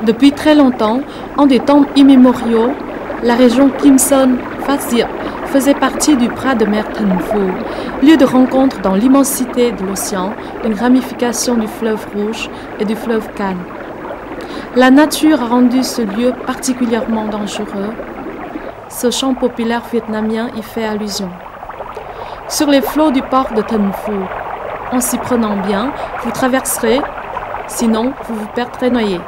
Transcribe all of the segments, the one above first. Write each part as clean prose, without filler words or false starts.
Depuis très longtemps, en des temps immémoriaux, la région Kim Son Phat Diep faisait partie du Prat de mer Thanh Phu, lieu de rencontre dans l'immensité de l'océan, une ramification du fleuve Rouge et du fleuve Can. La nature a rendu ce lieu particulièrement dangereux. Ce chant populaire vietnamien y fait allusion. Sur les flots du port de Thanh Phu, en s'y prenant bien, vous traverserez, sinon vous vous perdrez noyé.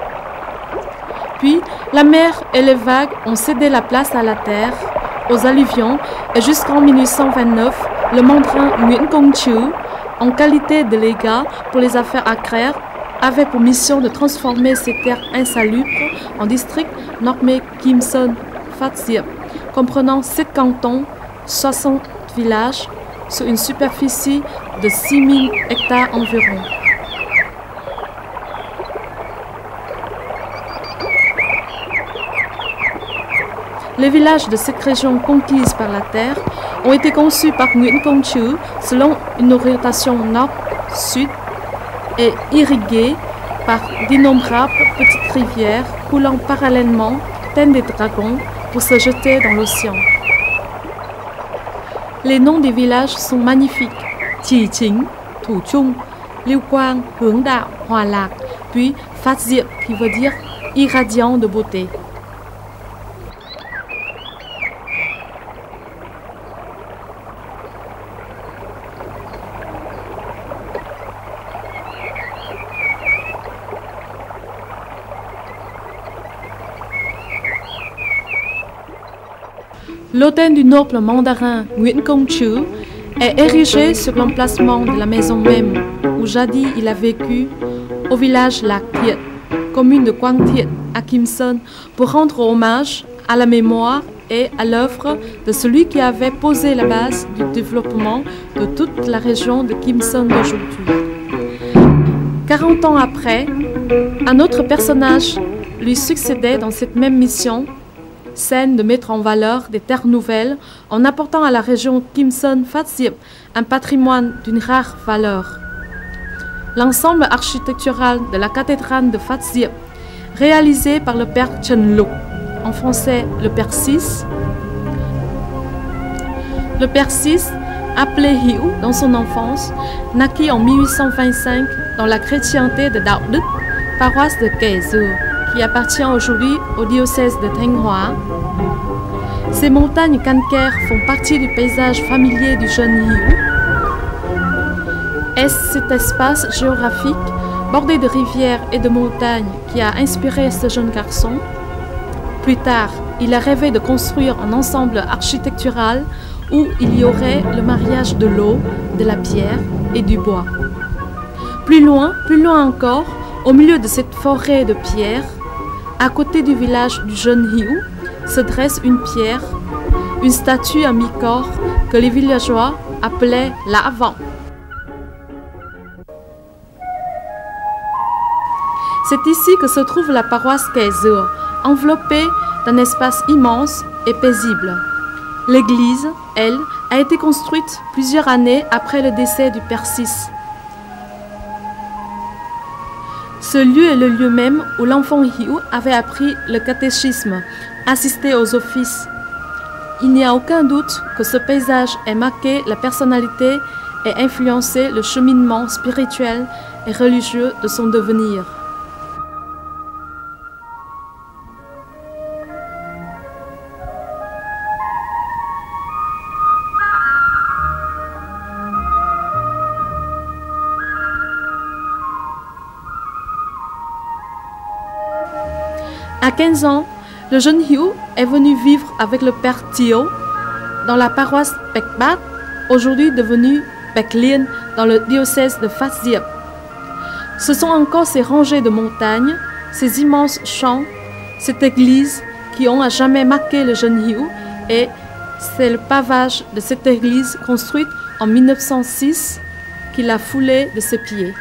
Puis, la mer et les vagues ont cédé la place à la terre, aux alluvions, et jusqu'en 1829, le mandarin Nguyen Công Trứ, en qualité de légat pour les affaires agraires, avait pour mission de transformer ces terres insalubres en district nommé Kim Son Phat Diep, comprenant 7 cantons, 60 villages, sur une superficie de 6000 hectares environ. Les villages de cette région conquise par la terre ont été conçus par Nguyen Công Trứ selon une orientation nord-sud et irrigués par d'innombrables petites rivières coulant parallèlement, telles des dragons, pour se jeter dans l'océan. Les noms des villages sont magnifiques. Chi Chính, Thủ Trung, Liêu Quang, Hướng Đạo, Hòa Lạc, puis Phat Diep qui veut dire irradiant de beauté. L'hôtel du noble mandarin Nguyen Công Trứ est érigé sur l'emplacement de la maison même où jadis il a vécu au village Lac Thiet, commune de Quang Thiet à Kim Son, pour rendre hommage à la mémoire et à l'œuvre de celui qui avait posé la base du développement de toute la région de Kim Son d'aujourd'hui. 40 ans après, un autre personnage lui succédait dans cette même mission, celle de mettre en valeur des terres nouvelles en apportant à la région Kim Son Phat Diep un patrimoine d'une rare valeur. L'ensemble architectural de la cathédrale de Phat Diep, réalisé par le père Chen Luk, en français le père Sis. Le père Sis, appelé Hiu dans son enfance, naquit en 1825 dans la chrétienté de Đạo Đức, paroisse de Kẻ Dừa, qui appartient aujourd'hui au diocèse de Thanh Hóa. Ces montagnes calcaires font partie du paysage familier du jeune Hiu. Est-ce cet espace géographique, bordé de rivières et de montagnes, qui a inspiré ce jeune garçon? Plus tard, il a rêvé de construire un ensemble architectural où il y aurait le mariage de l'eau, de la pierre et du bois. Plus loin encore, au milieu de cette forêt de pierres, à côté du village du jeune Hiu, se dresse une pierre, une statue à mi-corps que les villageois appelaient La Vang. C'est ici que se trouve la paroisse Kẻ Dừa, enveloppée d'un espace immense et paisible. L'église, elle, a été construite plusieurs années après le décès du père Sis. Ce lieu est le lieu même où l'enfant Hiu avait appris le catéchisme, assisté aux offices. Il n'y a aucun doute que ce paysage ait marqué la personnalité et influencé le cheminement spirituel et religieux de son devenir. À 15 ans, le jeune Hiu est venu vivre avec le père Tio dans la paroisse Pek Bat, aujourd'hui devenue Pek Lien dans le diocèse de Phat Diep. Ce sont encore ces rangées de montagnes, ces immenses champs, cette église qui ont à jamais marqué le jeune Hiu, et c'est le pavage de cette église construite en 1906 qui l'a foulé de ses pieds.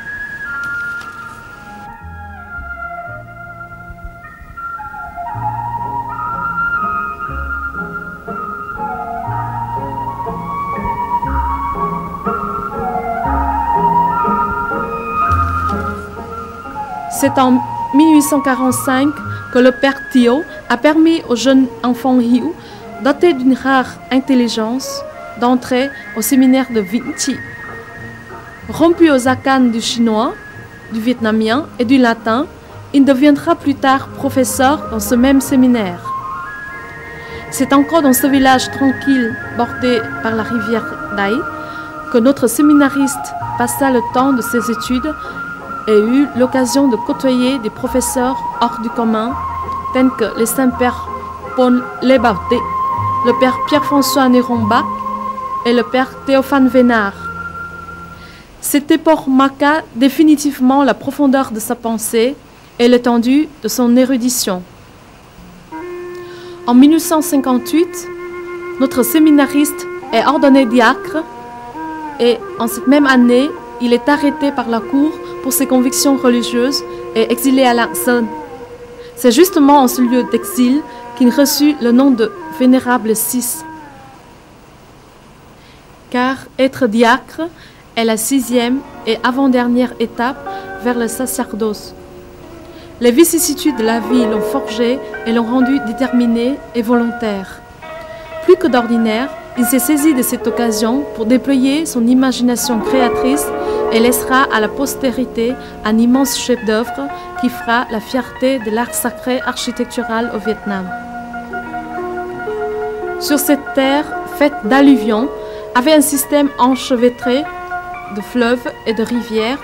C'est en 1845 que le père Tio a permis au jeune enfant Hiu, doté d'une rare intelligence, d'entrer au séminaire de Vinci. Rompu aux arcanes du chinois, du vietnamien et du latin, il deviendra plus tard professeur dans ce même séminaire. C'est encore dans ce village tranquille, bordé par la rivière Dai, que notre séminariste passa le temps de ses études et eut l'occasion de côtoyer des professeurs hors du commun, tels que les saints-pères Paul Lebaudet, le père Pierre-François Néron-Bach et le père Théophane Vénard. Cette époque marqua définitivement la profondeur de sa pensée et l'étendue de son érudition. En 1858, notre séminariste est ordonné diacre et en cette même année, il est arrêté par la cour pour ses convictions religieuses et exilé à Lạng. C'est justement en ce lieu d'exil qu'il reçut le nom de Vénérable VI. Car être diacre est la 6e et avant-dernière étape vers le sacerdoce. Les vicissitudes de la vie l'ont forgé et l'ont rendu déterminé et volontaire. Plus que d'ordinaire, il s'est saisi de cette occasion pour déployer son imagination créatrice et laissera à la postérité un immense chef-d'œuvre qui fera la fierté de l'art sacré architectural au Vietnam. Sur cette terre faite d'alluvions, avait un système enchevêtré de fleuves et de rivières,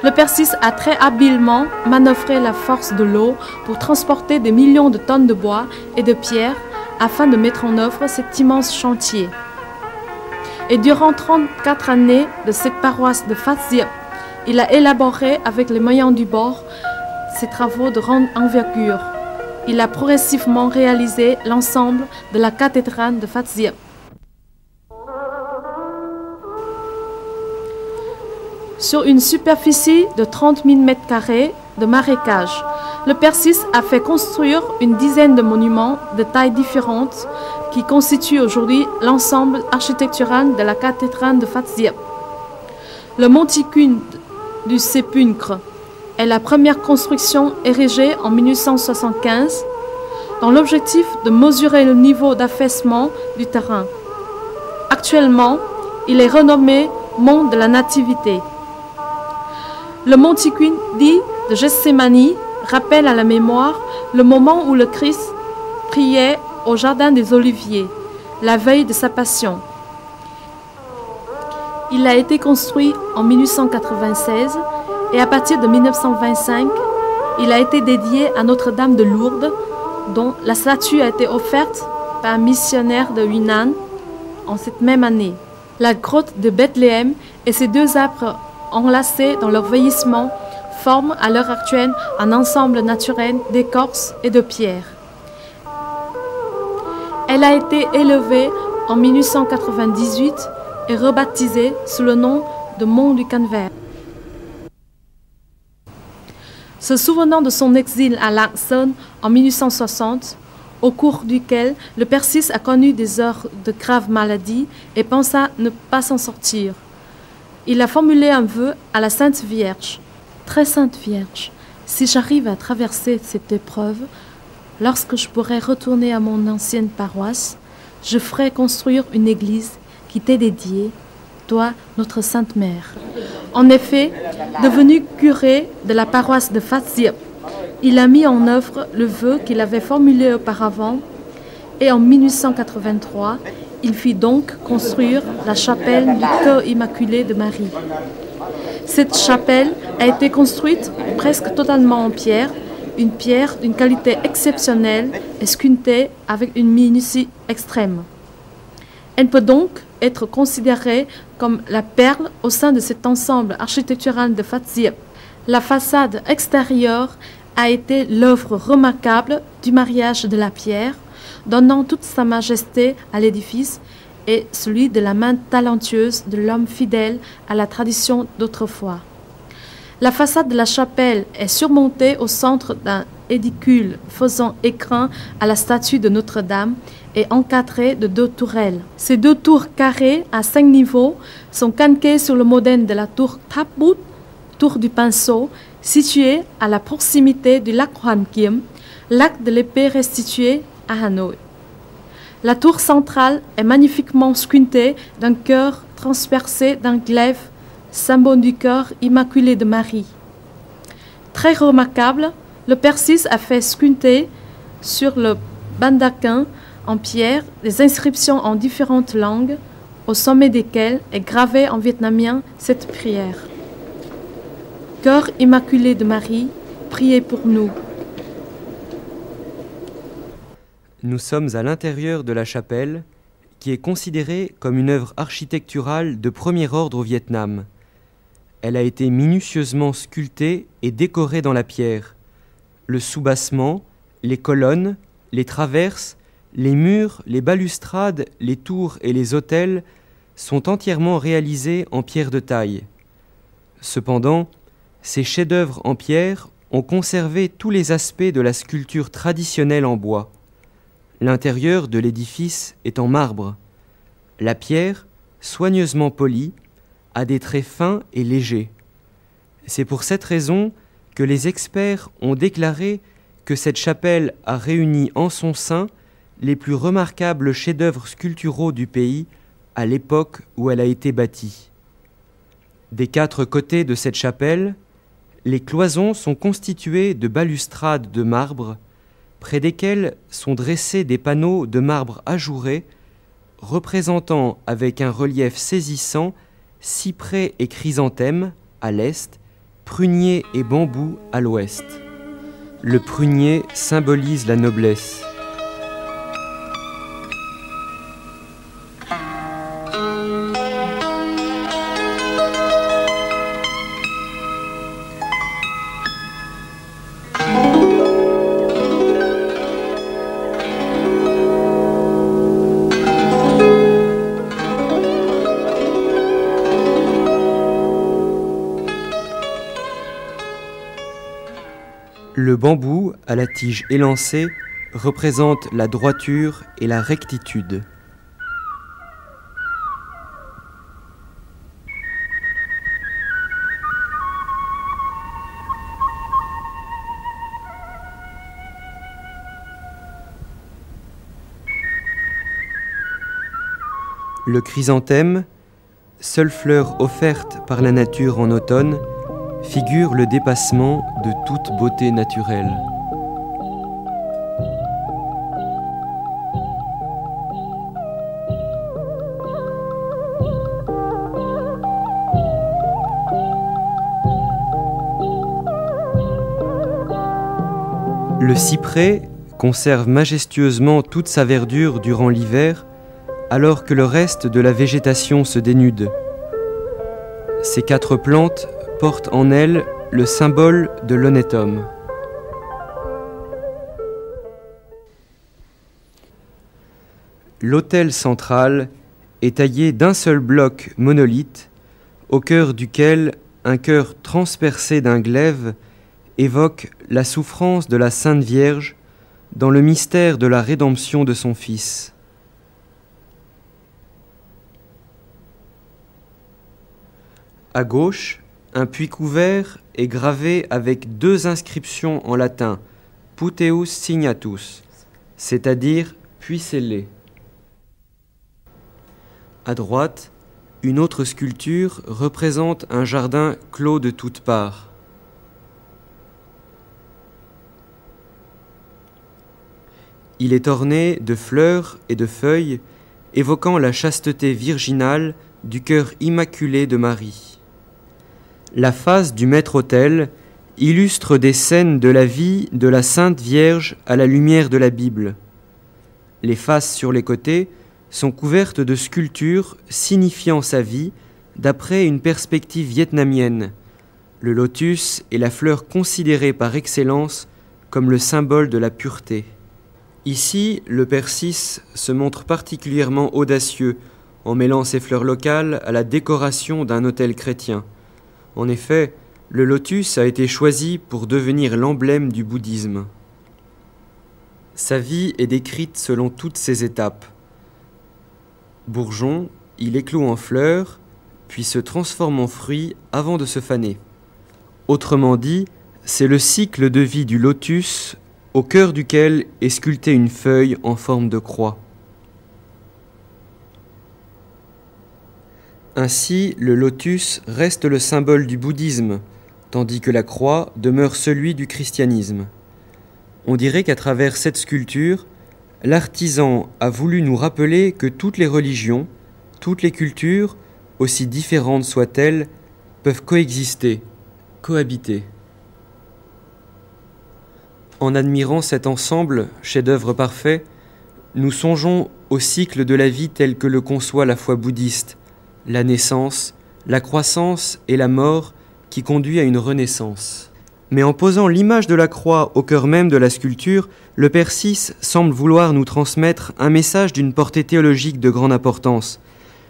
le père VI a très habilement manœuvré la force de l'eau pour transporter des millions de tonnes de bois et de pierres afin de mettre en œuvre cet immense chantier. Et durant 34 années de cette paroisse de Phat Diep, il a élaboré avec les moyens du bord ses travaux de grande envergure. Il a progressivement réalisé l'ensemble de la cathédrale de Phat Diep. Sur une superficie de 30 000 m² de marécage, le père VI a fait construire une dizaine de monuments de tailles différentes qui constituent aujourd'hui l'ensemble architectural de la cathédrale de Phat Diep. Le monticule du sépulcre est la première construction érigée en 1875 dans l'objectif de mesurer le niveau d'affaissement du terrain. Actuellement, il est renommé Mont de la Nativité. Le monticule dit de Gethsémani rappelle à la mémoire le moment où le Christ priait au jardin des Oliviers, la veille de sa passion. Il a été construit en 1896 et à partir de 1925, il a été dédié à Notre-Dame de Lourdes, dont la statue a été offerte par un missionnaire de Yunnan en cette même année. La grotte de Bethléem et ses deux arbres enlacés dans leur vieillissement forment à l'heure actuelle un ensemble naturel d'écorce et de pierres. Elle a été élevée en 1898 et rebaptisée sous le nom de Mont du Calvaire. Se souvenant de son exil à Lạng en 1860, au cours duquel le père VI a connu des heures de graves maladies et pensa ne pas s'en sortir, il a formulé un vœu à la Sainte Vierge. Très Sainte Vierge, si j'arrive à traverser cette épreuve, lorsque je pourrai retourner à mon ancienne paroisse, je ferai construire une église qui t'est dédiée, toi, notre Sainte Mère. En effet, devenu curé de la paroisse de Phat Diep, il a mis en œuvre le vœu qu'il avait formulé auparavant et en 1883, il fit donc construire la chapelle du Cœur Immaculé de Marie. Cette chapelle a été construite presque totalement en pierre, une pierre d'une qualité exceptionnelle et sculptée avec une minutie extrême. Elle peut donc être considérée comme la perle au sein de cet ensemble architectural de Phat Diep. La façade extérieure a été l'œuvre remarquable du mariage de la pierre, donnant toute sa majesté à l'édifice et celui de la main talentueuse de l'homme fidèle à la tradition d'autrefois. La façade de la chapelle est surmontée au centre d'un édicule faisant écrin à la statue de Notre-Dame et encadrée de 2 tourelles. Ces 2 tours carrées à 5 niveaux sont calquées sur le modèle de la tour Tháp Bút, tour du pinceau, située à la proximité du lac Hoàn Kiếm, l'arc de l'épée restitué à Hanoï. La tour centrale est magnifiquement sculptée d'un cœur transpercé d'un glaive, symbole du cœur immaculé de Marie. Très remarquable, le Persis a fait sculpter sur le baldaquin en pierre des inscriptions en différentes langues, au sommet desquelles est gravée en vietnamien cette prière. Cœur immaculé de Marie, priez pour nous. Nous sommes à l'intérieur de la chapelle, qui est considérée comme une œuvre architecturale de premier ordre au Vietnam. Elle a été minutieusement sculptée et décorée dans la pierre. Le soubassement, les colonnes, les traverses, les murs, les balustrades, les tours et les autels sont entièrement réalisés en pierre de taille. Cependant, ces chefs-d'œuvre en pierre ont conservé tous les aspects de la sculpture traditionnelle en bois. L'intérieur de l'édifice est en marbre. La pierre, soigneusement polie, a des traits fins et légers. C'est pour cette raison que les experts ont déclaré que cette chapelle a réuni en son sein les plus remarquables chefs-d'œuvre sculpturaux du pays à l'époque où elle a été bâtie. Des 4 côtés de cette chapelle, les cloisons sont constituées de balustrades de marbre, près desquelles sont dressés des panneaux de marbre ajouré, représentant avec un relief saisissant cyprès et chrysanthème à l'est, prunier et bambou à l'ouest. Le prunier symbolise la noblesse. Le bambou, à la tige élancée, représente la droiture et la rectitude. Le chrysanthème, seule fleur offerte par la nature en automne, figure le dépassement de toute beauté naturelle. Le cyprès conserve majestueusement toute sa verdure durant l'hiver, alors que le reste de la végétation se dénude. Ces 4 plantes portent en elles le symbole de l'honnête homme. L'autel central est taillé d'un seul bloc monolithe, au cœur duquel un cœur transpercé d'un glaive évoque la souffrance de la Sainte Vierge dans le mystère de la rédemption de son Fils. À gauche, un puits couvert est gravé avec 2 inscriptions en latin, Puteus signatus, c'est-à-dire puits scellé. À droite, une autre sculpture représente un jardin clos de toutes parts. Il est orné de fleurs et de feuilles, évoquant la chasteté virginale du cœur immaculé de Marie. La face du maître-autel illustre des scènes de la vie de la Sainte Vierge à la lumière de la Bible. Les faces sur les côtés sont couvertes de sculptures signifiant sa vie d'après une perspective vietnamienne. Le lotus est la fleur considérée par excellence comme le symbole de la pureté. Ici, le Persis se montre particulièrement audacieux en mêlant ses fleurs locales à la décoration d'un autel chrétien. En effet, le lotus a été choisi pour devenir l'emblème du bouddhisme. Sa vie est décrite selon toutes ses étapes. Bourgeon, il éclot en fleurs, puis se transforme en fruit avant de se faner. Autrement dit, c'est le cycle de vie du lotus au cœur duquel est sculptée une feuille en forme de croix. Ainsi, le lotus reste le symbole du bouddhisme, tandis que la croix demeure celui du christianisme. On dirait qu'à travers cette sculpture, l'artisan a voulu nous rappeler que toutes les religions, toutes les cultures, aussi différentes soient-elles, peuvent coexister, cohabiter. En admirant cet ensemble, chef-d'œuvre parfait, nous songeons au cycle de la vie tel que le conçoit la foi bouddhiste, la naissance, la croissance et la mort qui conduit à une renaissance. Mais en posant l'image de la croix au cœur même de la sculpture, le Père VI semble vouloir nous transmettre un message d'une portée théologique de grande importance.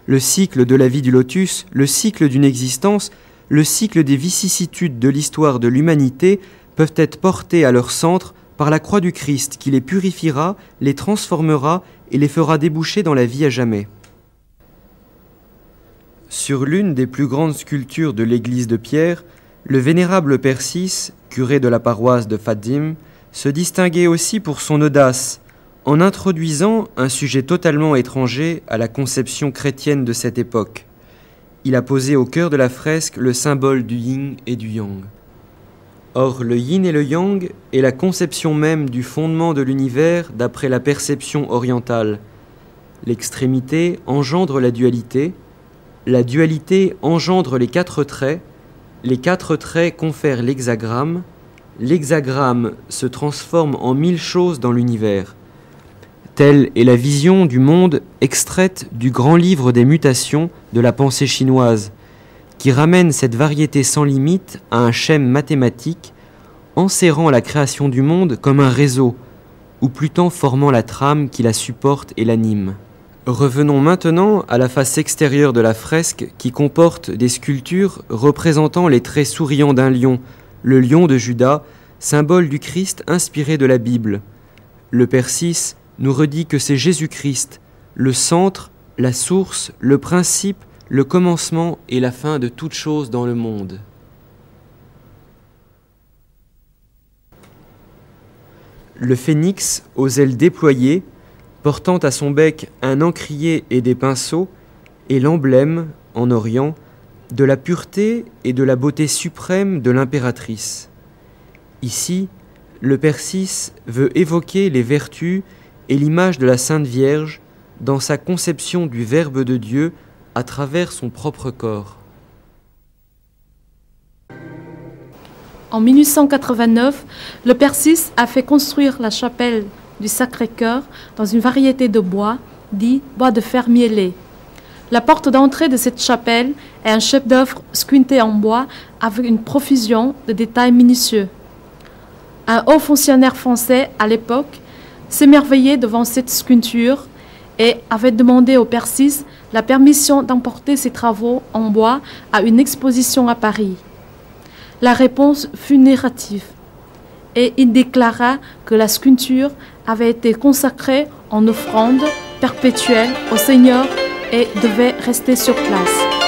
Le cycle de la vie du lotus, le cycle d'une existence, le cycle des vicissitudes de l'histoire de l'humanité peuvent être portés à leur centre par la croix du Christ qui les purifiera, les transformera et les fera déboucher dans la vie à jamais. Sur l'une des plus grandes sculptures de l'église de Pierre, le vénérable Père VI, curé de la paroisse de Fatim, se distinguait aussi pour son audace, en introduisant un sujet totalement étranger à la conception chrétienne de cette époque. Il a posé au cœur de la fresque le symbole du yin et du yang. Or, le yin et le yang est la conception même du fondement de l'univers d'après la perception orientale. L'extrémité engendre la dualité engendre les quatre traits confèrent l'hexagramme se transforme en 1000 choses dans l'univers. Telle est la vision du monde extraite du grand livre des mutations de la pensée chinoise, qui ramène cette variété sans limite à un schème mathématique, enserrant la création du monde comme un réseau, ou plutôt formant la trame qui la supporte et l'anime. Revenons maintenant à la face extérieure de la fresque qui comporte des sculptures représentant les traits souriants d'un lion, le lion de Juda, symbole du Christ inspiré de la Bible. Le Père VI nous redit que c'est Jésus-Christ, le centre, la source, le principe, le commencement et la fin de toute chose dans le monde. Le phénix aux ailes déployées, portant à son bec un encrier et des pinceaux, est l'emblème, en Orient, de la pureté et de la beauté suprême de l'impératrice. Ici, le Père VI veut évoquer les vertus et l'image de la Sainte Vierge dans sa conception du Verbe de Dieu à travers son propre corps. En 1889, le Père VI a fait construire la chapelle du Sacré-Cœur dans une variété de bois, dit bois de fer mielé. La porte d'entrée de cette chapelle est un chef-d'œuvre sculpté en bois avec une profusion de détails minutieux. Un haut fonctionnaire français à l'époque s'émerveillait devant cette sculpture et avait demandé au Père VI la permission d'emporter ses travaux en bois à une exposition à Paris. La réponse fut négative et il déclara que la sculpture avait été consacrée en offrande perpétuelle au Seigneur et devait rester sur place.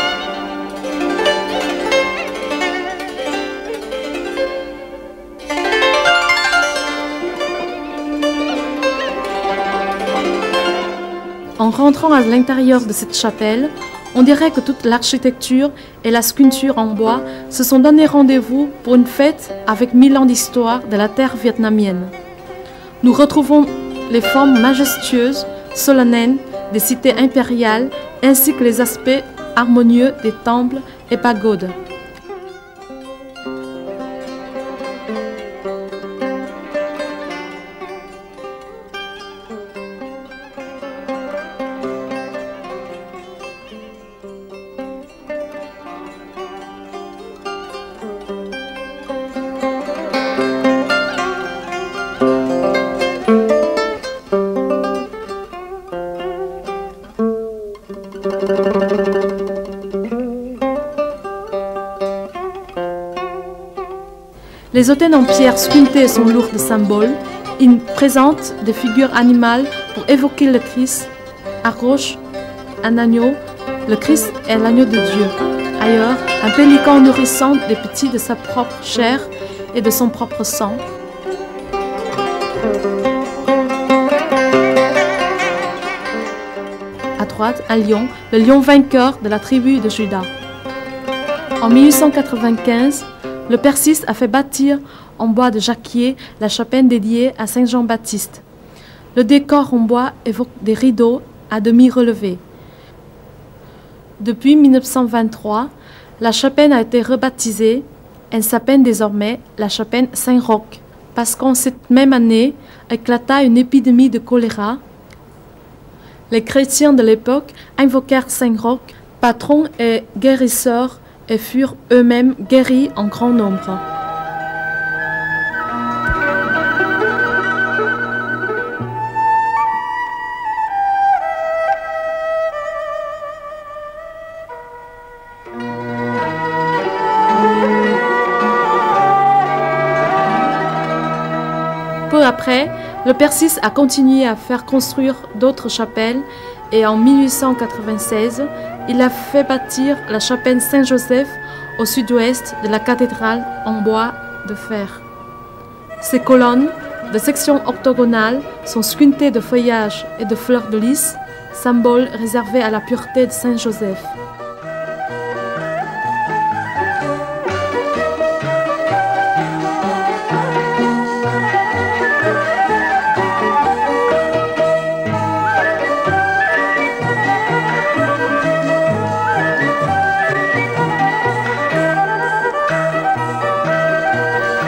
En rentrant à l'intérieur de cette chapelle, on dirait que toute l'architecture et la sculpture en bois se sont donné rendez-vous pour une fête avec 1000 ans d'histoire de la terre vietnamienne. Nous retrouvons les formes majestueuses, solennelles des cités impériales ainsi que les aspects harmonieux des temples et pagodes. Les autels en pierre sculptés sont lourds de symboles. Ils présentent des figures animales pour évoquer le Christ. À gauche, un agneau. Le Christ est l'agneau de Dieu. Ailleurs, un pélican nourrissant des petits de sa propre chair et de son propre sang. droite un lion, le lion vainqueur de la tribu de Juda. En 1895, le Persis a fait bâtir en bois de jacquier la chapelle dédiée à Saint Jean-Baptiste. Le décor en bois évoque des rideaux à demi relevés. Depuis 1923, la chapelle a été rebaptisée. Elle s'appelle désormais la chapelle Saint-Roch, parce qu'en cette même année éclata une épidémie de choléra. Les chrétiens de l'époque invoquèrent Saint-Roch, patron et guérisseur, et furent eux-mêmes guéris en grand nombre. Peu après, le Persis a continué à faire construire d'autres chapelles et en 1896, il a fait bâtir la chapelle Saint-Joseph au sud-ouest de la cathédrale en bois de fer. Ces colonnes, de section octogonale, sont sculptées de feuillages et de fleurs de lys, symbole réservé à la pureté de Saint-Joseph.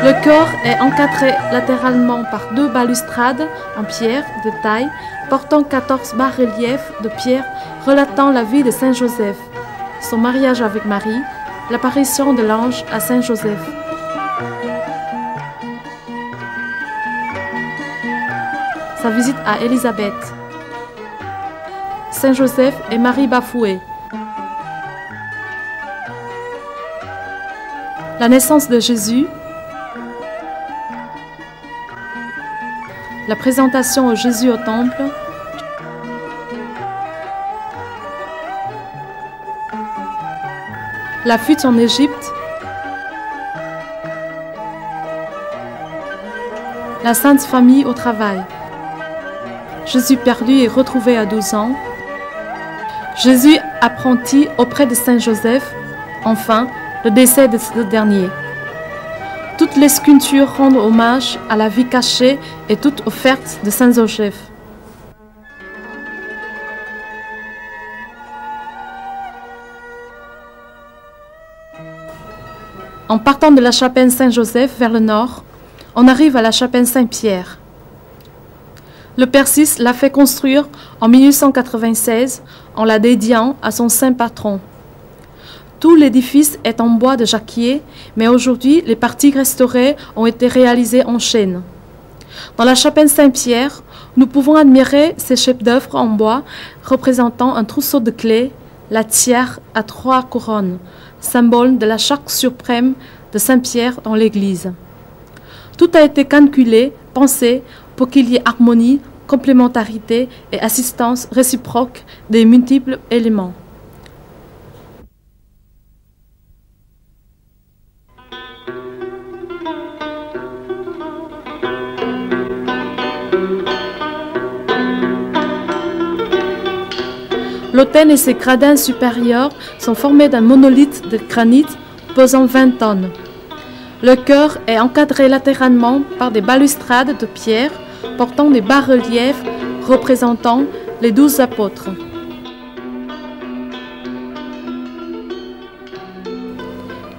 Le chœur est encadré latéralement par 2 balustrades en pierre de taille, portant 14 bas-reliefs de pierre relatant la vie de Saint Joseph, son mariage avec Marie, l'apparition de l'ange à Saint Joseph. Sa visite à Élisabeth, Saint Joseph et Marie bafouée. La naissance de Jésus, la présentation de Jésus au temple, la fuite en Égypte, la Sainte Famille au travail, Jésus perdu et retrouvé à 12 ans, Jésus apprenti auprès de Saint Joseph, enfin le décès de ce dernier. Toutes les sculptures rendent hommage à la vie cachée et toute offerte de Saint Joseph. En partant de la chapelle Saint-Joseph vers le nord, on arrive à la chapelle Saint-Pierre. Le Persis l'a fait construire en 1896 en la dédiant à son saint patron. Tout l'édifice est en bois de jacquier, mais aujourd'hui, les parties restaurées ont été réalisées en chêne. Dans la chapelle Saint-Pierre, nous pouvons admirer ces chefs-d'œuvre en bois représentant un trousseau de clés, la tiare à 3 couronnes, symbole de la charte suprême de Saint-Pierre dans l'Église. Tout a été calculé, pensé pour qu'il y ait harmonie, complémentarité et assistance réciproque des multiples éléments. L'autel et ses gradins supérieurs sont formés d'un monolithe de granit pesant 20 tonnes. Le chœur est encadré latéralement par des balustrades de pierre portant des bas-reliefs représentant les 12 apôtres.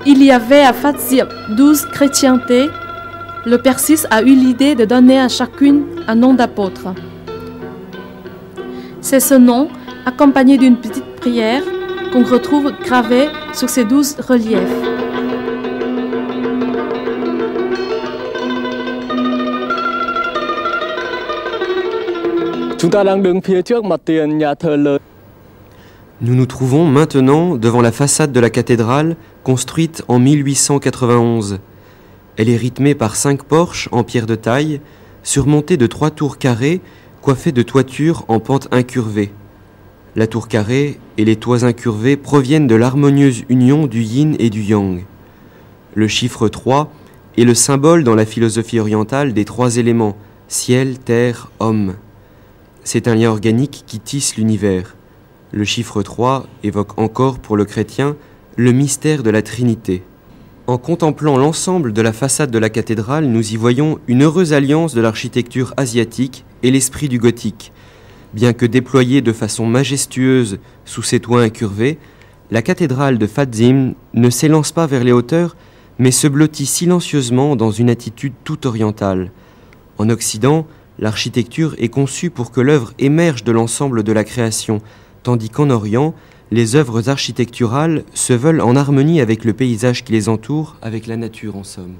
Il y avait à Fatzir 12 chrétientés. Le Persis a eu l'idée de donner à chacune un nom d'apôtre. C'est ce nom, accompagné d'une petite prière, qu'on retrouve gravée sur ces 12 reliefs. Nous nous trouvons maintenant devant la façade de la cathédrale, construite en 1891. Elle est rythmée par 5 porches en pierre de taille, surmontées de 3 tours carrées, coiffées de toitures en pente incurvée. La tour carrée et les toits incurvés proviennent de l'harmonieuse union du yin et du yang. Le chiffre 3 est le symbole dans la philosophie orientale des 3 éléments, ciel, terre, homme. C'est un lien organique qui tisse l'univers. Le chiffre 3 évoque encore pour le chrétien le mystère de la Trinité. En contemplant l'ensemble de la façade de la cathédrale, nous y voyons une heureuse alliance de l'architecture asiatique et l'esprit du gothique. Bien que déployée de façon majestueuse sous ses toits incurvés, la cathédrale de Fadzim ne s'élance pas vers les hauteurs, mais se blottit silencieusement dans une attitude tout orientale. En Occident, l'architecture est conçue pour que l'œuvre émerge de l'ensemble de la création, tandis qu'en Orient, les œuvres architecturales se veulent en harmonie avec le paysage qui les entoure, avec la nature en somme.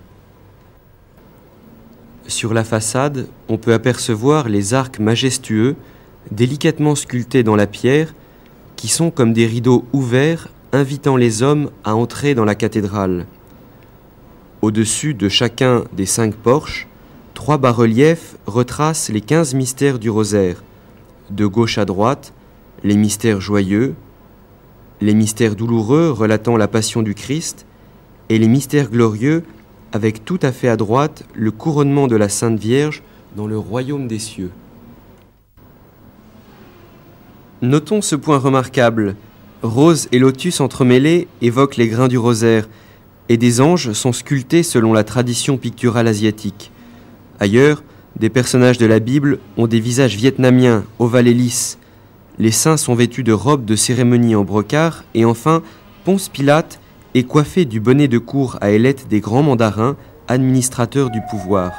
Sur la façade, on peut apercevoir les arcs majestueux, délicatement sculptés dans la pierre, qui sont comme des rideaux ouverts, invitant les hommes à entrer dans la cathédrale. Au-dessus de chacun des 5 porches, 3 bas-reliefs retracent les 15 mystères du rosaire. De gauche à droite, les mystères joyeux, les mystères douloureux relatant la passion du Christ, et les mystères glorieux, avec tout à fait à droite le couronnement de la Sainte Vierge dans le royaume des cieux. Notons ce point remarquable. Rose et lotus entremêlés évoquent les grains du rosaire, et des anges sont sculptés selon la tradition picturale asiatique. Ailleurs, des personnages de la Bible ont des visages vietnamiens, ovales et lisses. Les saints sont vêtus de robes de cérémonie en brocart, et enfin, Ponce Pilate est coiffé du bonnet de cour à ailettes des grands mandarins, administrateurs du pouvoir.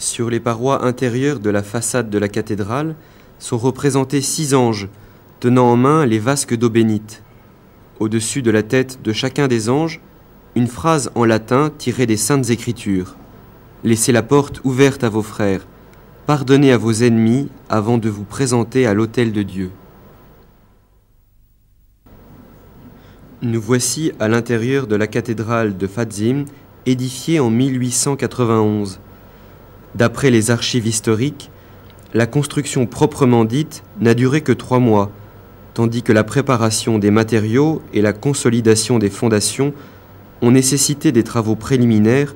Sur les parois intérieures de la façade de la cathédrale sont représentés 6 anges, tenant en main les vasques d'eau bénite. Au-dessus de la tête de chacun des anges, une phrase en latin tirée des Saintes Écritures. « Laissez la porte ouverte à vos frères. Pardonnez à vos ennemis avant de vous présenter à l'autel de Dieu. » Nous voici à l'intérieur de la cathédrale de Fadzim, édifiée en 1891. D'après les archives historiques, la construction proprement dite n'a duré que 3 mois, tandis que la préparation des matériaux et la consolidation des fondations ont nécessité des travaux préliminaires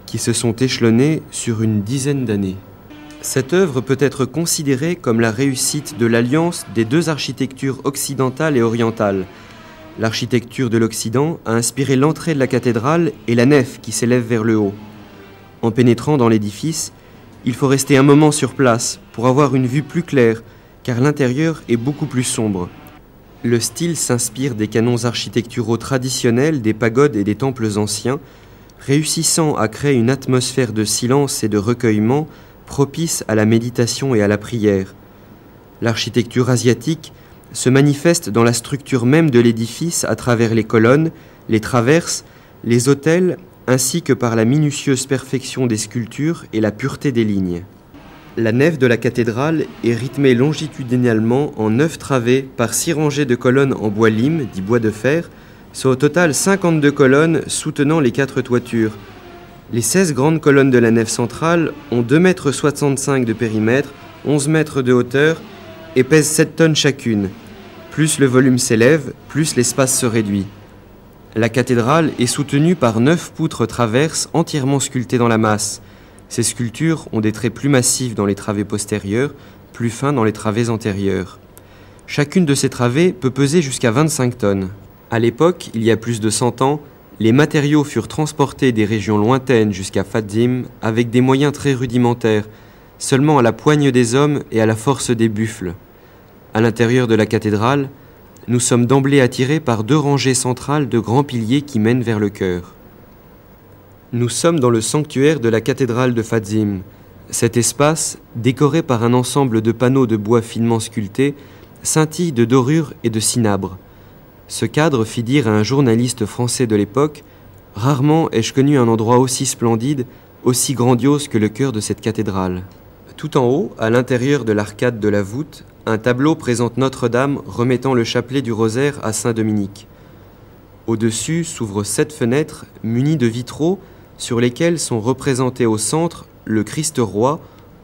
qui se sont échelonnés sur une dizaine d'années. Cette œuvre peut être considérée comme la réussite de l'alliance des 2 architectures occidentales et orientales. L'architecture de l'Occident a inspiré l'entrée de la cathédrale et la nef qui s'élève vers le haut. En pénétrant dans l'édifice, il faut rester un moment sur place pour avoir une vue plus claire, car l'intérieur est beaucoup plus sombre. Le style s'inspire des canons architecturaux traditionnels des pagodes et des temples anciens, réussissant à créer une atmosphère de silence et de recueillement propice à la méditation et à la prière. L'architecture asiatique se manifeste dans la structure même de l'édifice à travers les colonnes, les traverses, les autels, ainsi que par la minutieuse perfection des sculptures et la pureté des lignes. La nef de la cathédrale est rythmée longitudinalement en 9 travées par 6 rangées de colonnes en bois lime, dit bois de fer, soit au total 52 colonnes soutenant les 4 toitures. Les 16 grandes colonnes de la nef centrale ont 2,65 m de périmètre, 11 mètres de hauteur et pèsent 7 tonnes chacune. Plus le volume s'élève, plus l'espace se réduit. La cathédrale est soutenue par 9 poutres traverses entièrement sculptées dans la masse. Ces sculptures ont des traits plus massifs dans les travées postérieures, plus fins dans les travées antérieures. Chacune de ces travées peut peser jusqu'à 25 tonnes. À l'époque, il y a plus de 100 ans, les matériaux furent transportés des régions lointaines jusqu'à Fadzim avec des moyens très rudimentaires, seulement à la poigne des hommes et à la force des buffles. À l'intérieur de la cathédrale, nous sommes d'emblée attirés par 2 rangées centrales de grands piliers qui mènent vers le chœur. Nous sommes dans le sanctuaire de la cathédrale de Fadzim. Cet espace, décoré par un ensemble de panneaux de bois finement sculptés, scintille de dorures et de cinabre. Ce cadre fit dire à un journaliste français de l'époque « Rarement ai-je connu un endroit aussi splendide, aussi grandiose que le chœur de cette cathédrale. Tout en haut, à l'intérieur de l'arcade de la voûte, un tableau présente Notre-Dame remettant le chapelet du rosaire à Saint-Dominique. Au-dessus s'ouvrent 7 fenêtres munies de vitraux sur lesquels sont représentés au centre le Christ roi,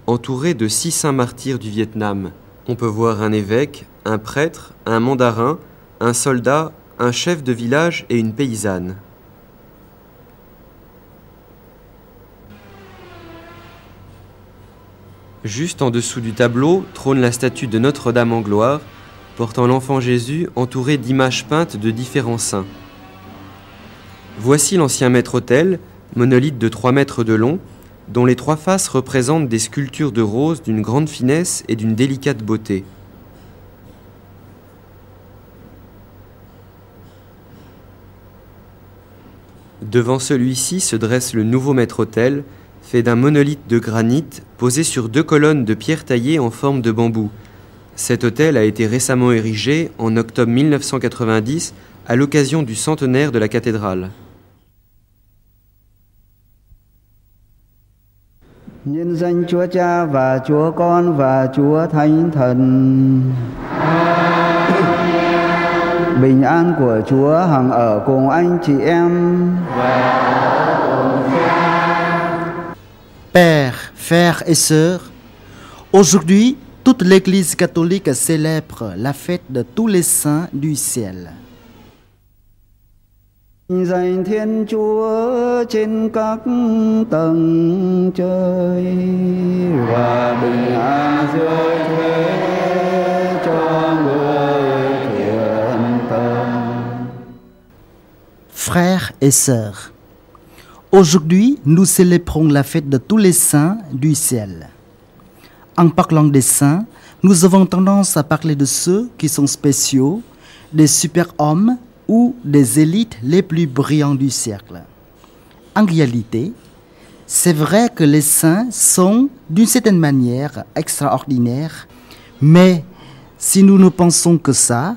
entouré de 6 saints martyrs du Vietnam. On peut voir un évêque, un prêtre, un mandarin, un soldat, un chef de village et une paysanne. Juste en dessous du tableau trône la statue de Notre-Dame en gloire, portant l'enfant Jésus entouré d'images peintes de différents saints. Voici l'ancien maître-autel, monolithe de 3 mètres de long, dont les 3 faces représentent des sculptures de roses d'une grande finesse et d'une délicate beauté. Devant celui-ci se dresse le nouveau maître-autel, fait d'un monolithe de granit posé sur 2 colonnes de pierre taillée en forme de bambou. Cet autel a été récemment érigé en octobre 1990 à l'occasion du centenaire de la cathédrale. Nhân danh Chúa Cha và Chúa Con và Chúa Thánh Thần. Bình an của Chúa hằng ở cùng anh chị em. Pères, frères et sœurs, aujourd'hui, toute l'Église catholique célèbre la fête de tous les saints du ciel. Danh Thiên Chúa trên các tầng trời và bình an dưới thế cho người thiện tâm. Frères et sœurs, aujourd'hui, nous célébrons la fête de tous les saints du ciel. En parlant des saints, nous avons tendance à parler de ceux qui sont spéciaux, des super-hommes ou des élites les plus brillants du siècle. En réalité, c'est vrai que les saints sont, d'une certaine manière, extraordinaires, mais si nous ne pensons que ça,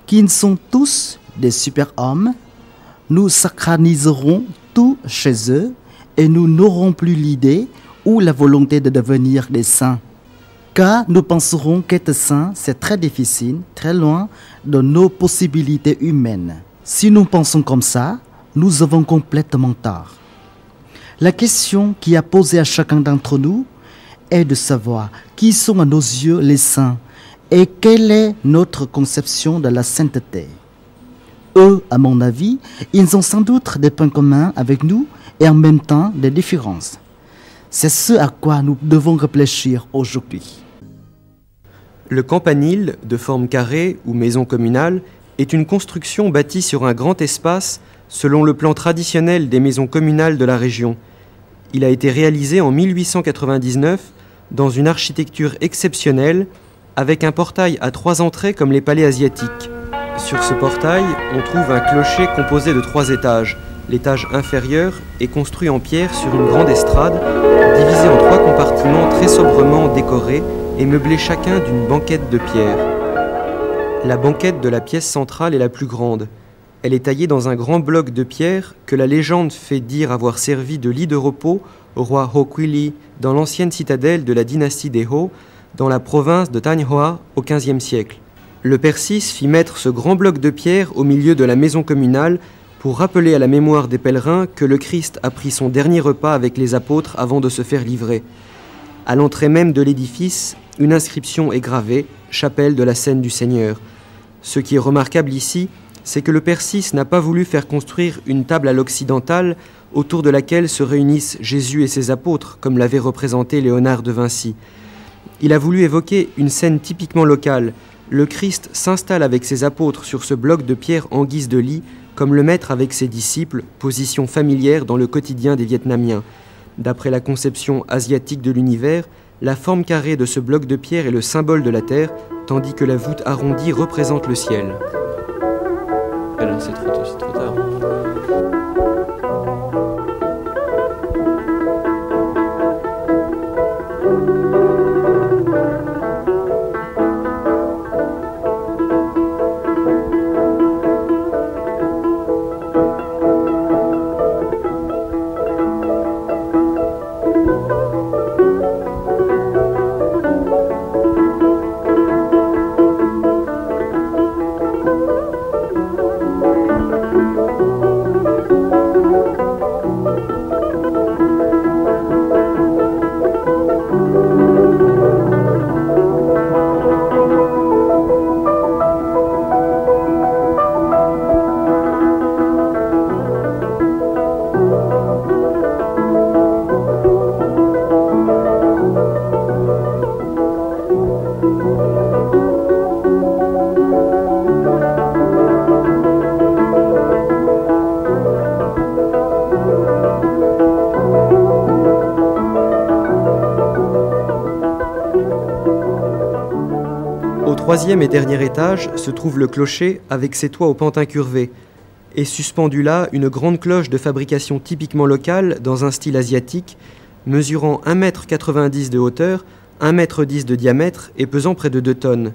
qu'ils sont tous des super-hommes, nous sacraliserons tout chez eux et nous n'aurons plus l'idée ou la volonté de devenir des saints. Car nous penserons qu'être saint, c'est très difficile, très loin de nos possibilités humaines. Si nous pensons comme ça, nous avons complètement tort. La question qui a posée à chacun d'entre nous est de savoir qui sont à nos yeux les saints et quelle est notre conception de la sainteté. Eux, à mon avis, ils ont sans doute des points communs avec nous et en même temps des différences. C'est ce à quoi nous devons réfléchir aujourd'hui. Le campanile, de forme carrée ou maison communale, est une construction bâtie sur un grand espace selon le plan traditionnel des maisons communales de la région. Il a été réalisé en 1899 dans une architecture exceptionnelle avec un portail à 3 entrées comme les palais asiatiques. Sur ce portail, on trouve un clocher composé de 3 étages. L'étage inférieur est construit en pierre sur une grande estrade, divisée en 3 compartiments très sobrement décorés et meublés chacun d'une banquette de pierre. La banquette de la pièce centrale est la plus grande. Elle est taillée dans un grand bloc de pierre que la légende fait dire avoir servi de lit de repos au roi Ho Quili dans l'ancienne citadelle de la dynastie des Ho, dans la province de Thanh Hoa au XVe siècle. Le père VI fit mettre ce grand bloc de pierre au milieu de la maison communale pour rappeler à la mémoire des pèlerins que le Christ a pris son dernier repas avec les apôtres avant de se faire livrer. À l'entrée même de l'édifice, une inscription est gravée « Chapelle de la Scène du Seigneur ». Ce qui est remarquable ici, c'est que le père VI n'a pas voulu faire construire une table à l'occidentale autour de laquelle se réunissent Jésus et ses apôtres, comme l'avait représenté Léonard de Vinci. Il a voulu évoquer une scène typiquement locale. Le Christ s'installe avec ses apôtres sur ce bloc de pierre en guise de lit, comme le maître avec ses disciples, position familière dans le quotidien des Vietnamiens. D'après la conception asiatique de l'univers, la forme carrée de ce bloc de pierre est le symbole de la terre, tandis que la voûte arrondie représente le ciel. C'est trop tard. Au troisième et dernier étage se trouve le clocher avec ses toits au pantin curvé, et suspendue là une grande cloche de fabrication typiquement locale dans un style asiatique, mesurant 1,90 m de hauteur, 1,10 m de diamètre et pesant près de 2 tonnes.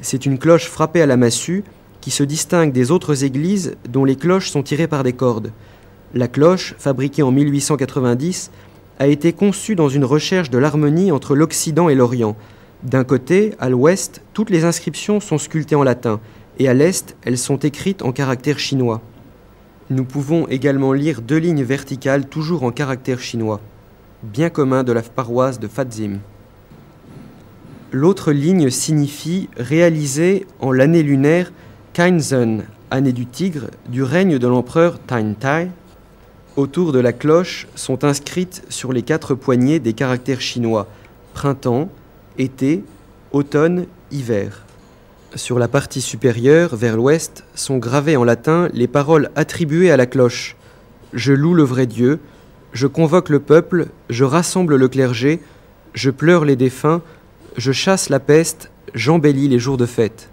C'est une cloche frappée à la massue qui se distingue des autres églises dont les cloches sont tirées par des cordes. La cloche, fabriquée en 1890, a été conçue dans une recherche de l'harmonie entre l'Occident et l'Orient. D'un côté, à l'ouest, toutes les inscriptions sont sculptées en latin, et à l'est, elles sont écrites en caractères chinois. Nous pouvons également lire 2 lignes verticales toujours en caractères chinois, bien commun de la paroisse de Fatzim. L'autre ligne signifie réalisé en l'année lunaire Kainzhen, année du tigre, du règne de l'empereur Taintai. Autour de la cloche sont inscrites sur les 4 poignées des caractères chinois printemps, été, automne, hiver. Sur la partie supérieure, vers l'ouest, sont gravées en latin les paroles attribuées à la cloche. Je loue le vrai Dieu, je convoque le peuple, je rassemble le clergé, je pleure les défunts, je chasse la peste, j'embellis les jours de fête.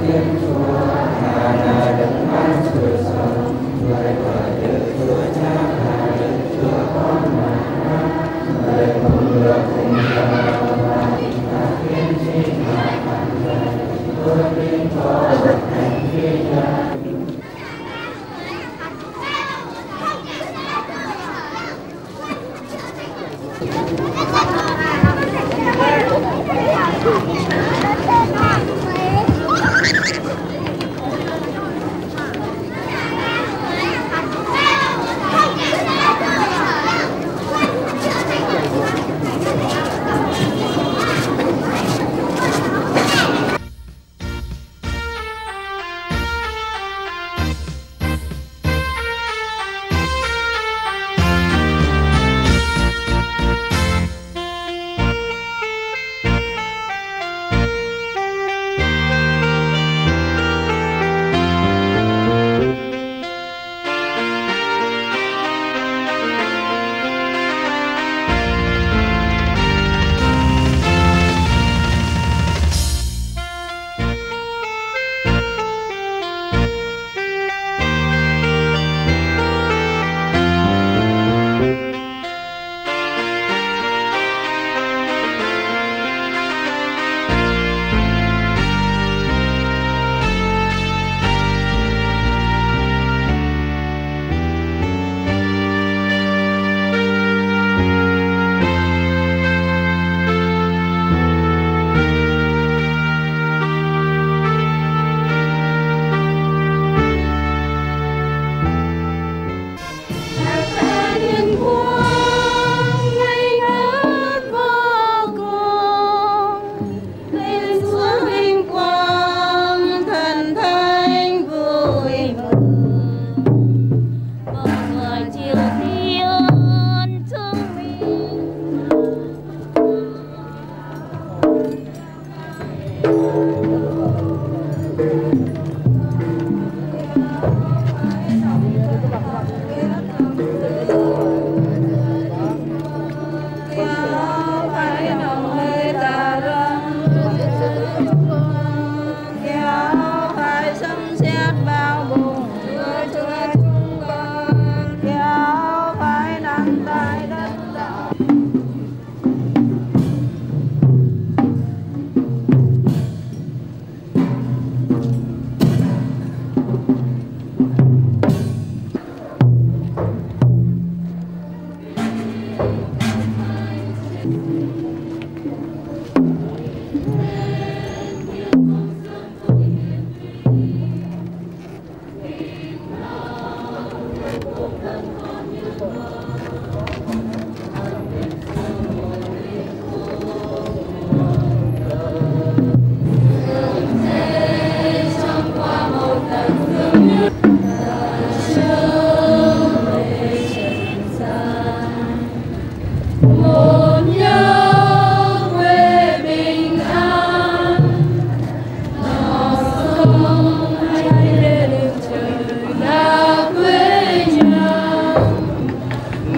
Thiên Chúa,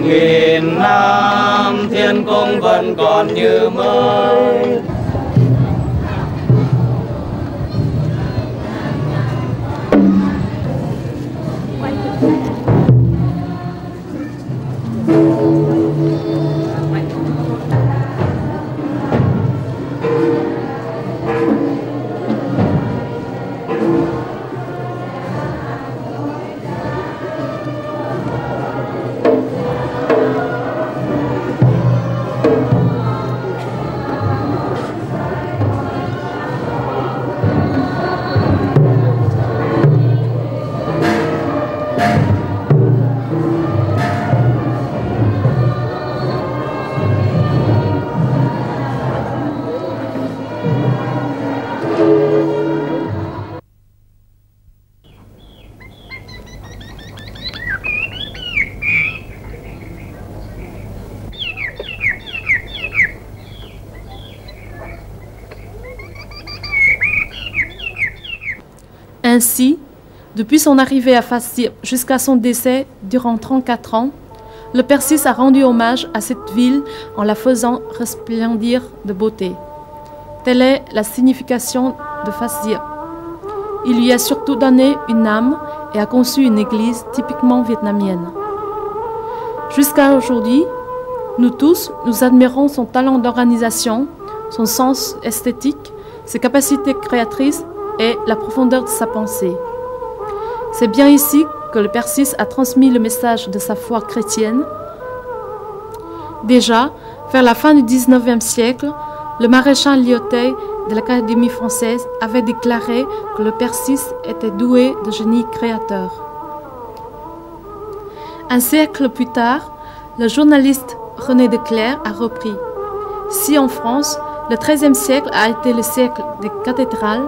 Nghìn năm thiên cung vẫn còn như mới. Ainsi, depuis son arrivée à Fat Sip jusqu'à son décès durant 34 ans, le Persis a rendu hommage à cette ville en la faisant resplendir de beauté. Telle est la signification de Fat Sip. Il lui a surtout donné une âme et a conçu une église typiquement vietnamienne. Jusqu'à aujourd'hui, nous tous, nous admirons son talent d'organisation, son sens esthétique, ses capacités créatrices et la profondeur de sa pensée. C'est bien ici que le Persis a transmis le message de sa foi chrétienne. Déjà, vers la fin du XIXe siècle, le maréchal Lyautey de l'Académie française avait déclaré que le Persis était doué de génie créateur. Un siècle plus tard, le journaliste René Declercq a repris. Si en France, le XIIIe siècle a été le siècle des cathédrales,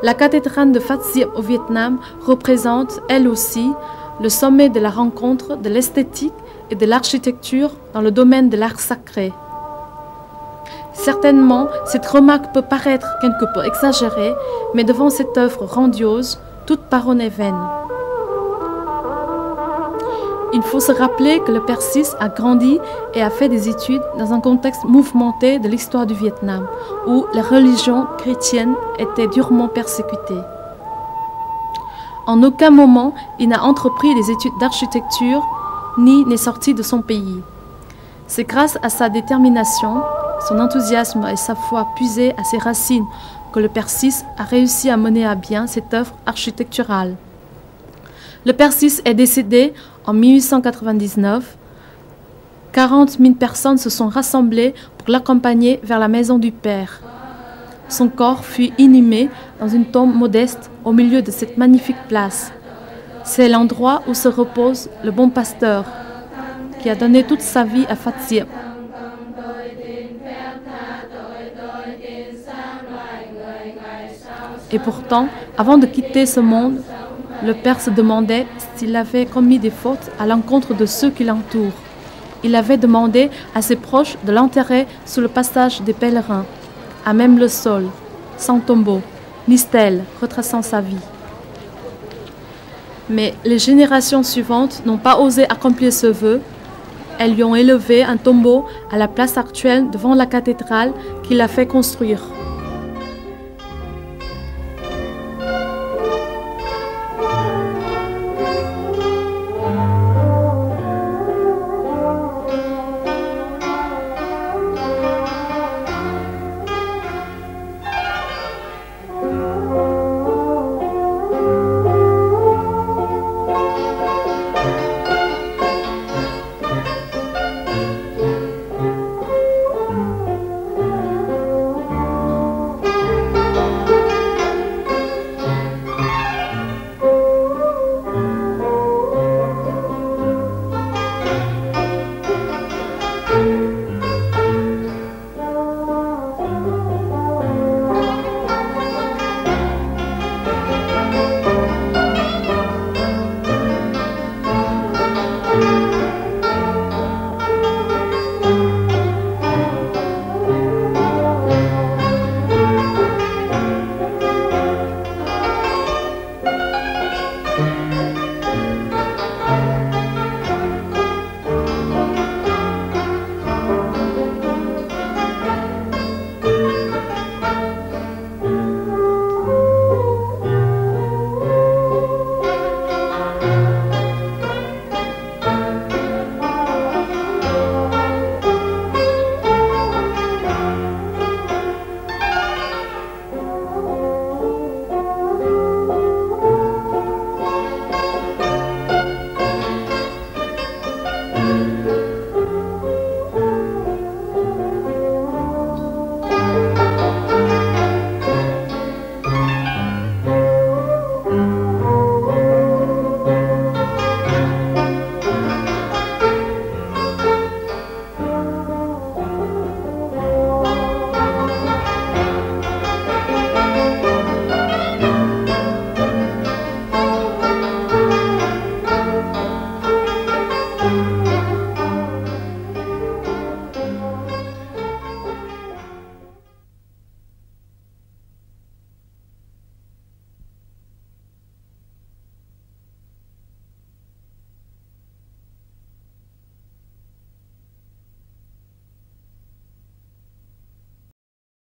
la cathédrale de Fat Sip au Vietnam représente, elle aussi, le sommet de la rencontre de l'esthétique et de l'architecture dans le domaine de l'art sacré. Certainement, cette remarque peut paraître quelque peu exagérée, mais devant cette œuvre grandiose, toute parole est vaine. Il faut se rappeler que le Persis a grandi et a fait des études dans un contexte mouvementé de l'histoire du Vietnam, où les religions chrétiennes étaient durement persécutées. En aucun moment, il n'a entrepris des études d'architecture, ni n'est sorti de son pays. C'est grâce à sa détermination, son enthousiasme et sa foi puisée à ses racines que le Persis a réussi à mener à bien cette œuvre architecturale. Le Persis est décédé en 1899. 40 000 personnes se sont rassemblées pour l'accompagner vers la maison du Père. Son corps fut inhumé dans une tombe modeste au milieu de cette magnifique place. C'est l'endroit où se repose le bon pasteur qui a donné toute sa vie à Fat Sip. Et pourtant, avant de quitter ce monde, le Père se demandait s'il avait commis des fautes à l'encontre de ceux qui l'entourent. Il avait demandé à ses proches de l'enterrer sous le passage des pèlerins, à même le sol, sans tombeau, ni stèle retraçant sa vie. Mais les générations suivantes n'ont pas osé accomplir ce vœu. Elles lui ont élevé un tombeau à la place actuelle devant la cathédrale qu'il a fait construire.